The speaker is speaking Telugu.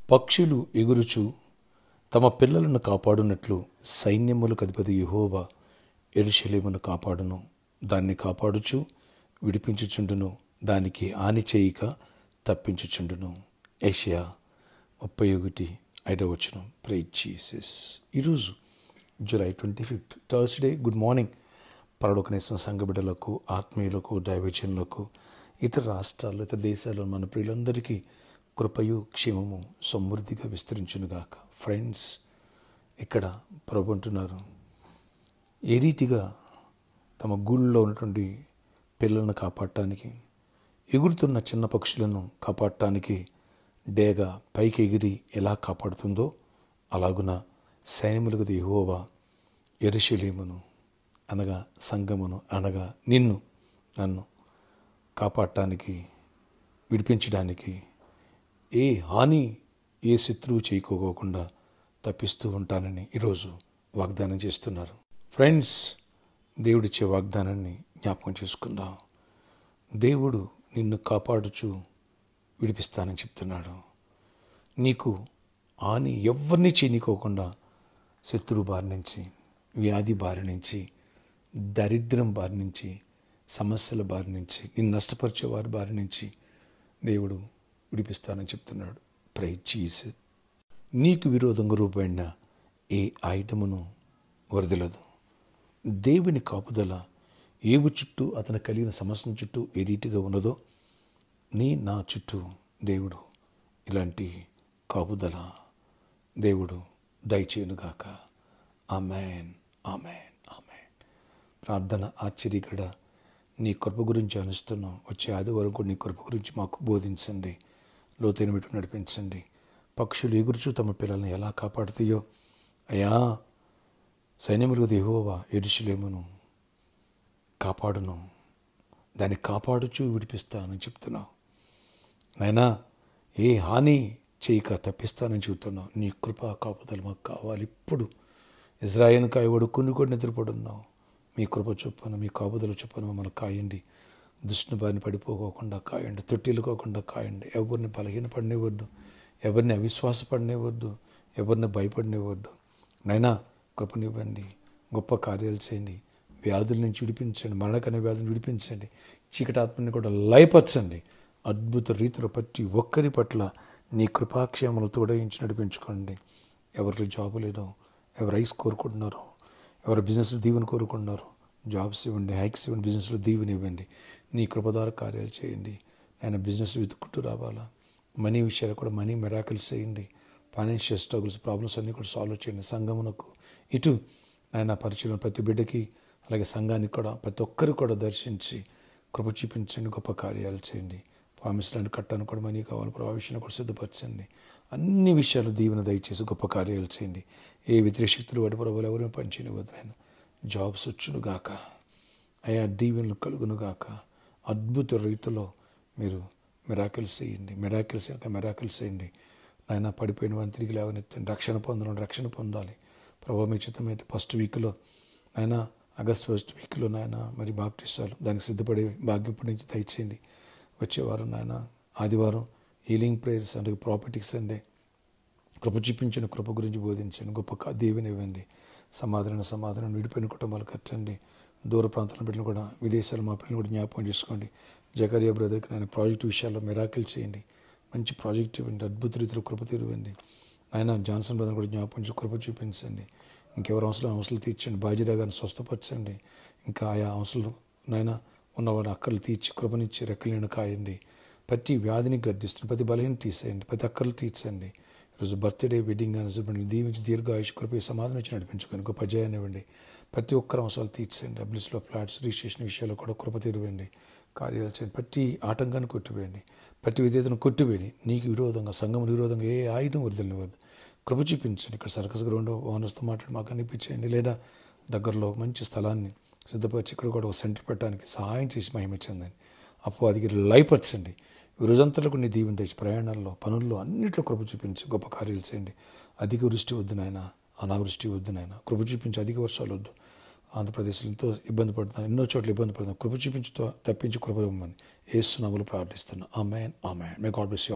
పక్షులు ఎగురుచు తమ పిల్లలను కాపాడునట్లు సైన్యములకు అధిపతి యెహోవా యెరూషలేమును కాపాడును. దాన్ని కాపాడుచు విడిపించుచుండును. దానికి హాని చేయక తప్పించుచుండును. యెషయా 31:5. Praise Jesus. ఈరోజు జూలై 25 థర్స్డే. Good morning. పరలోకనేసిన సంఘ బిడ్డలకు, ఆత్మీయులకు, దైవజనులకు, ఇతర రాష్ట్రాల్లో, ఇతర దేశాల్లో మన ప్రియులందరికీ కృపయు క్షేమము సమృద్ధిగా విస్తరించునుగాక. ఫ్రెండ్స్, ఇక్కడ ప్రభు అంటున్నారు, ఏ రీతిగా తమ గూళ్ళలో ఉన్నటువంటి పిల్లలను కాపాడటానికి, ఎగురుతున్న చిన్న పక్షులను కాపాడటానికి డేగ పైకి ఎగిరి ఎలా కాపాడుతుందో అలాగున సైన్యములకు యెహోవా యెరూషలేమును అనగా సంఘమును అనగా నన్ను కాపాడటానికి, విడిపించడానికి, ఏ హాని ఏ శత్రువు చేయకోకుండా తప్పిస్తూ ఉంటానని ఈరోజు వాగ్దానం చేస్తున్నారు. ఫ్రెండ్స్, దేవుడిచ్చే వాగ్దానాన్ని జ్ఞాపకం చేసుకుందాం. దేవుడు నిన్ను కాపాడుచు విడిపిస్తానని చెప్తున్నాడు. నీకు హాని ఎవరిని చేయనీకోకుండా శత్రువు బారి నుంచి, వ్యాధి బారి నుంచి, దరిద్రం బారి నుంచి, సమస్యల బారి నుంచి, నిన్ను నష్టపరిచే వారి బారి నుంచి దేవుడు విడిపిస్తానని చెప్తున్నాడు. Praise Jesus. నీకు విరోధంగా రూపబడిన ఏ ఆయుధమును వరదలదు. దేవుని కాపుదల ఏవు చుట్టూ, అతను కలిగిన సమస్య చుట్టూ ఏ రీతిగా ఉన్నదో నా చుట్టూ దేవుడు ఇలాంటి కాపుదల దేవుడు దయచేయునుగాక. ఆమేన్, ఆమేన్, ఆమేన్. ప్రార్థన. ఆశ్చర్యకర నీ కృప గురించి అనుస్తున్నాం. వచ్చే ఆదివారం కూడా నీ కృప గురించి మాకు బోధించండి, లోతైన మెట్టు నడిపించండి. పక్షులు ఎగురుచు తమ పిల్లల్ని ఎలా కాపాడుతాయో అయ్యా, సైన్యములకు యెహోవా యెరూషలేమును కాపాడును, దాన్ని కాపాడుచు విడిపిస్తానని చెప్తున్నావు. నాయనా, ఏ హాని చేయక తప్పిస్తానని చెబుతున్నావు. నీ కృపా కాపుదల మాకు కావాలి. ఇప్పుడు ఇజ్రాయేల్ కాయవాడు కొన్ని నిద్రపడున్నావు. మీ కృప చొప్పున, మీ కాపుదల చొప్పున మమ్మల్ని కాయండి. దుష్టుని బారిన పడిపోకోకుండా కాయండి, తొట్టిల్లుకోకుండా కాయండి. ఎవరిని బలహీనపడనివ్వద్దు, ఎవరిని అవిశ్వాసపడనివ్వద్దు, ఎవరిని భయపడనివ్వద్దు. నైనా కృపనివ్వండి, గొప్ప కార్యాలు చేయండి, వ్యాధుల నుంచి విడిపించండి, మరణకర వ్యాధులను విడిపించండి, చీకటాత్మని కూడా లయపరచండి. అద్భుత రీతిలో ప్రతి ఒక్కరి పట్ల నీ కృపాక్షేమలు తోడయించి నడిపించుకోండి. ఎవరికి జాబు లేదో, ఎవరు రైస్ కోరుకుంటున్నారో, ఎవరు బిజినెస్లో దీవెని కోరుకుంటున్నారో జాబ్స్ ఇవ్వండి, హైక్స్ ఇవ్వండి, బిజినెస్లో దీవెని ఇవ్వండి. నీ కృపదార కార్యాలు చేయండి. ఆయన బిజినెస్ వెతుక్కుంటూ రావాలా. మనీ విషయాలు కూడా మనీ మిరాకిల్స్ చేయండి. ఫైనాన్షియల్ స్ట్రగుల్స్, ప్రాబ్లమ్స్ అన్నీ కూడా సాల్వ్ చేయండి. సంఘమునకు ఇటు ఆయన పరిచయం ప్రతి బిడ్డకి, అలాగే సంఘానికి కూడా ప్రతి ఒక్కరికి కూడా దర్శించి కృప చూపించండి. గొప్ప కార్యాలు చేయండి. ప్రామిస్లను కట్టడానికి కూడా మనీ కావాలి, ప్రొవిజన్ కూడా సిద్ధపరచండి. అన్ని విషయాలు దీవెన దయచేసి గొప్ప కార్యాలు చేయండి. ఏ వ్యతిరేక శక్తులు వాటి ప్రభువులు ఎవరైనా పనిచేయనివ్వదు. ఆయన జాబ్స్ వచ్చునుగాక, అయా దీవెనలు కలుగునుగాక. అద్భుత రీతిలో మీరు మిరాకిల్స్ చేయండి. మిరాకిల్స్ చేయండి. ఆయన పడిపోయిన వారిని తిరిగి లేవనెత్తండి. రక్షణ పొందాలి. ప్రభావ మీ చిత్తమైతే ఫస్ట్ వీక్లో ఆయన, ఆగస్ట్ ఫస్ట్ వీక్లో నాయన మరి బాప్టిస్టాలు దానికి సిద్ధపడే భాగ్యం ఇప్పటి నుంచి దయచేయండి. వచ్చేవారం నాయన ఆదివారం హీలింగ్ ప్రేయర్స్ అంటే ప్రాపర్టీస్ అండి. కృప చూపించిన కృప గురించి బోధించండి. గొప్ప దీవెన ఇవ్వండి. సమాధానం విడిపోయిన కుటుంబాలు కట్టండి. దూర ప్రాంతాలను బిడ్డలు కూడా, విదేశాలు మా పిల్లలు కూడా జ్ఞాపకం చేసుకోండి. జకరియా బ్రదర్కి నేను ప్రాజెక్టు విషయాల్లో మిరాకిల్ చేయండి. మంచి ప్రాజెక్ట్ ఇవ్వండి. అద్భుత రీతిలో కృప తీరువండి. ఆయన జాన్సన్ బ్రదర్ కూడా జ్ఞాపకం చేసి కృప చూపించండి. ఇంకెవరు అవసరాలు తీర్చండి. బాధ్యత గారిని స్వస్థపరచండి. ఇంకా ఆయా అవసరాలు నాయన ఉన్నవాడు అక్కర్లు తీర్చి కృపనిచ్చి రెక్కలేని కాయండి. ప్రతి వ్యాధిని గర్దిస్తుంది, ప్రతి బలహీన తీసేయండి, ప్రతి అక్కర్లు తీర్చండి. ఈరోజు బర్త్డే, వెడ్డింగ్ అని దీవించి దీర్ఘాయుష్ కృప సమాధానం ఇచ్చి నడిపించుకొని గొప్ప జయాన్ని ఇవ్వండి. ప్రతి ఒక్కరు అవసరాలు తీర్చండి. డబ్ల్యూస్లో ఫ్లాట్స్ రిజిస్ట్రేషన్ విషయాల్లో కూడా కృప తీరువండి. కార్యాలు చేయండి. ప్రతి ఆటంకాన్ని కొట్టివేయండి. ప్రతి విధేతను కొట్టివేయండి. నీకు విరోధంగా, సంఘం విరోధంగా ఏ ఆయుధం వదిలినివ్వద్దు. కృప చూపించండి. ఇక్కడ సర్కస్ గ్రౌండ్ ఓనర్స్తో మాట్లాడి మాకు అనిపించండి. లేదా దగ్గరలో మంచి స్థలాన్ని సిద్ధపరిచి ఇక్కడ కూడా ఒక సెంటర్ పెట్టడానికి సహాయం చేసి మహిమించండి. అపవాదికి లయపరచండి. ఈ రోజంతలో కొన్ని దీవెన తెచ్చి ప్రయాణాల్లో, పనుల్లో అన్నింటిలో కృప చూపించి గొప్ప కార్యాలు చేయండి. అధిక వృష్టి వద్దు నాయన, అనావృష్టి వద్దు నాయన. కృప చూపించి అధిక వర్షాలు వద్దు. ఆంధ్రప్రదేశ్లో ఎంతో ఇబ్బంది పడుతున్నాను, ఎన్నో చోట్ల ఇబ్బంది పడుతున్నాను. కృప చూపించి తప్పించి కృప ఇవ్వమని యేసు నామములో ప్రార్థిస్తున్నాను. Amen, amen. May God bless you.